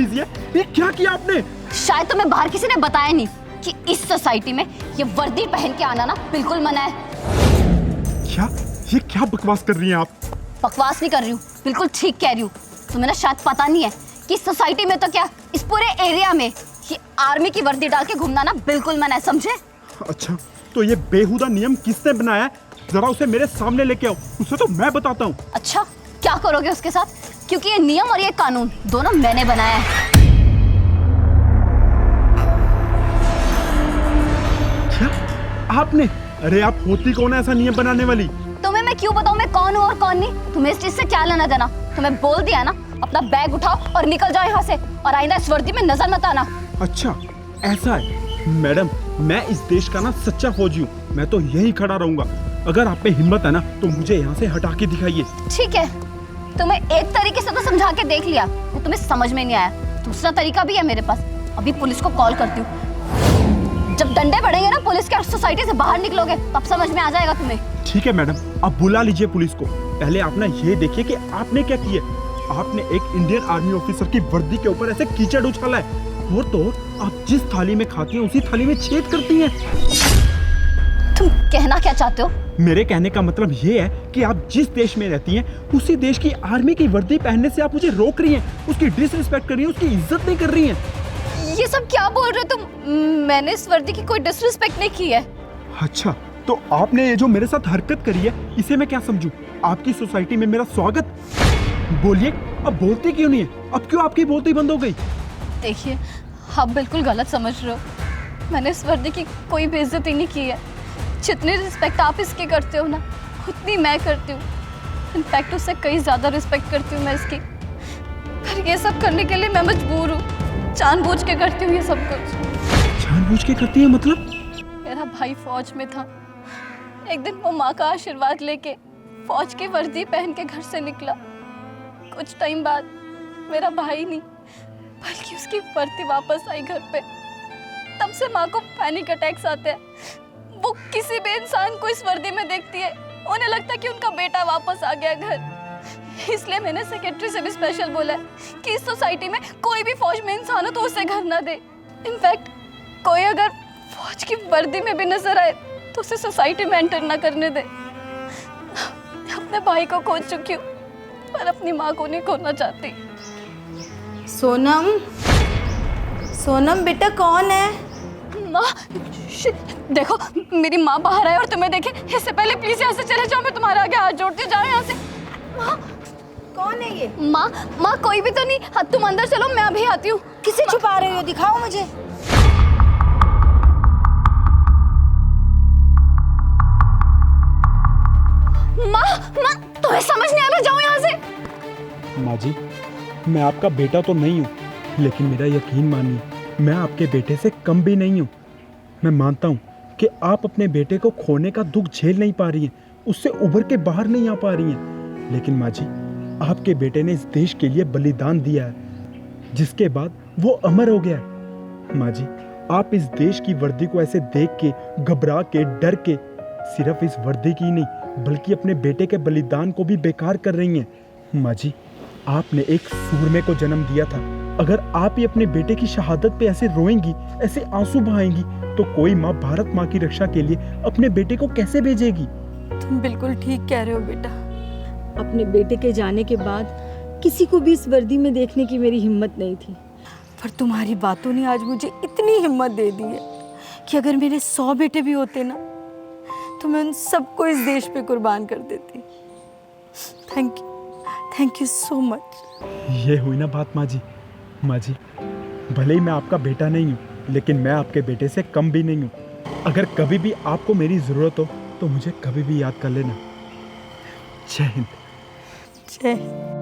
बदतमीजी है, ये क्या किया आपने? शायद तुम्हें बाहर किसी ने बताया नहीं कि इस सोसाइटी में ये वर्दी पहन के आना ना बिल्कुल मना है। क्या? ये क्या बकवास कर रही हैं आप? बकवास नहीं कर रही हूँ, बिल्कुल ठीक कह रही हूँ। तुम्हें ना शायद पता नहीं है कि सोसाइटी में तो क्या, इस पूरे एरिया में ये आर्मी की वर्दी डाल के घूमना ना बिल्कुल मना है, समझे? अच्छा, तो ये बेहुदा नियम किसने बनाया है? जरा उसे मेरे सामने लेके आओ, उसे तो मैं बताता हूँ। अच्छा, क्या करोगे उसके साथ? क्योंकि ये नियम और ये कानून दोनों मैंने बनाया है। क्या? आपने? अरे आप होती कौन है ऐसा नियम बनाने वाली? तुम्हें मैं क्यों बताऊं मैं कौन हूँ और कौन नहीं? तुम्हें इस चीज से क्या लेना देना? तुम्हें बोल दिया ना, अपना बैग उठाओ और निकल जाओ यहाँ से, और आइंदा इस वर्दी में नजर मत आना। अच्छा, ऐसा है मैडम, मैं इस देश का ना सच्चा फौजी हूँ, मैं तो यही खड़ा रहूंगा। अगर आप में हिम्मत है ना तो मुझे यहाँ से हटा के दिखाइए। ठीक है, तुम्हें एक तरीके से तो समझा के देख लिया, वो तुम्हें समझ में नहीं आया। दूसरा तरीका भी है मेरे पास, अभी पुलिस को कॉल करती हूँ। जब डंडे बढ़ेंगे ना पुलिस के और सोसाइटी से बाहर निकलोगे तब समझ में आ जाएगा तुम्हें। ठीक है मैडम, आप बुला लीजिए पुलिस को। पहले आप ना ये देखिए कि आपने क्या किया। आपने एक इंडियन आर्मी ऑफिसर की वर्दी के ऊपर ऐसे कीचड़ उछाला है, और तो आप जिस थाली में खाती हैं उसी थाली में छेद करती हैं। तुम कहना क्या चाहते हो? मेरे कहने का मतलब ये है कि आप जिस देश में रहती हैं उसी देश की आर्मी की वर्दी पहनने से आप मुझे रोक रही हैं, उसकी डिसरिस्पेक्ट कर रही हैं, उसकी इज्जत नहीं कर रही हैं। ये सब क्या बोल रहे हो तुम? मैंने इस वर्दी की कोई डिसरिस्पेक्ट नहीं की है। अच्छा, तो आपने ये जो मेरे साथ हरकत करी है इसे मैं क्या समझूं? आपकी सोसाइटी में मेरा स्वागत? बोलिए, अब बोलती क्यों नहीं है? अब क्यों आपकी बोलती बंद हो गई? देखिए, आप बिल्कुल गलत समझ रहे हो। मैंने इस वर्दी की कोई बेइज्जती नहीं की है। जितनी रिस्पेक्ट आप इसकी करते हो ना, उतनी मैं करती हूँ। इनफैक्ट उससे कई ज़्यादा रिस्पेक्ट करती हूँ मैं इसकी। पर ये सब करने के लिए मैं मजबूर हूँ, जानबूझ के करती हूँ ये सब कुछ। जानबूझ के करती है मतलब? मेरा भाई फौज में था। एक दिन वो माँ का आशीर्वाद लेके फौज की वर्दी पहन के घर से निकला। कुछ टाइम बाद मेरा भाई नहीं बल्कि उसकी वर्दी वापस आई घर पे। तब से माँ को पैनिक अटैक्स आते हैं। वो किसी भी इंसान को इस वर्दी में देखती है, उन्हें लगता है कि उनका बेटा वापस आ गया घर। इसलिए मैंने सेक्रेटरी से भी स्पेशल बोला है कि इस सोसाइटी में कोई भी फौज में इंसान हो तो उसे घर ना दे। इनफैक्ट कोई अगर फौज की वर्दी में भी नजर आए तो उसे सोसाइटी में एंटर ना करने दे। अपने भाई को खो चुकी हूँ पर अपनी माँ को नहीं खोना चाहती। सोनम, सोनम बेटा कौन है? माँ, देखो मेरी माँ बाहर आए और तुम्हें देखे, इससे पहले प्लीज यहाँ से चले जाओ। मैं तुम्हारे आगे हाथ जोड़ती हूँ, जाओ यहाँ से। माँ, कौन है ये? माँ कोई भी तो नहीं। तुम अंदर चलो, मैं अभी आती हूँ। किसे छुपा रही हो? दिखाओ मुझे। माँ, तुम्हें समझ नहीं आ रहा, जाओ यहाँ से। माँ जी, मैं आपका बेटा तो नहीं हूँ, लेकिन मेरा यकीन मानिए, मैं आपके बेटे से कम भी नहीं हूँ। मैं मानता हूँ कि आप अपने बेटे को खोने का दुख झेल नहीं पा रही हैं, उससे उभर के बाहर नहीं आ पा रही हैं। लेकिन माँ जी, आपके बेटे ने इस देश के लिए बलिदान दिया है, जिसके बाद वो अमर हो गया है। माँ जी, आप इस देश की वर्दी को ऐसे देख के, घबरा के, डर के, सिर्फ इस वर्दी की नहीं बल्कि अपने बेटे के बलिदान को भी बेकार कर रही हैं। माँ जी, आपने एक सूरमे को जन्म दिया था। अगर आप ही अपने बेटे की शहादत पे ऐसे रोएंगी, ऐसे आंसू बहाएंगी, तो कोई माँ भारत माँ की रक्षा के लिए अपने बेटे को कैसे भेजेगी? तुम बिल्कुल ठीक कह रहे हो बेटा। अपने बेटे के जाने के बाद किसी को भी इस वर्दी में देखने की मेरी हिम्मत नहीं थी, पर तुम्हारी बातों ने आज मुझे इतनी हिम्मत दे दी है कि अगर मेरे 100 बेटे भी होते ना तो मैं उन सबको इस देश पे कुर्बान कर देती। Thank you so much. ये हुई ना बात माँ जी। माँ जी, भले ही मैं आपका बेटा नहीं हूँ, लेकिन मैं आपके बेटे से कम भी नहीं हूँ। अगर कभी भी आपको मेरी ज़रूरत हो तो मुझे कभी भी याद कर लेना। जय हिंद। जय हिंद।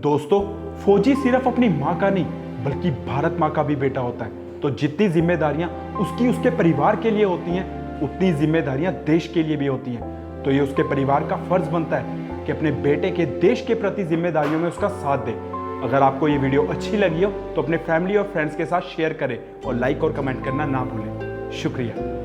दोस्तों, फौजी सिर्फ अपनी माँ का नहीं बल्कि भारत माँ का भी बेटा होता है। तो जितनी जिम्मेदारियां उसके परिवार के लिए होती हैं, उतनी जिम्मेदारियां देश के लिए भी होती हैं। तो ये उसके परिवार का फर्ज बनता है कि अपने बेटे के देश के प्रति जिम्मेदारियों में उसका साथ दे। अगर आपको ये वीडियो अच्छी लगी हो तो अपने फैमिली और फ्रेंड्स के साथ शेयर करें और लाइक और कमेंट करना ना भूलें। शुक्रिया।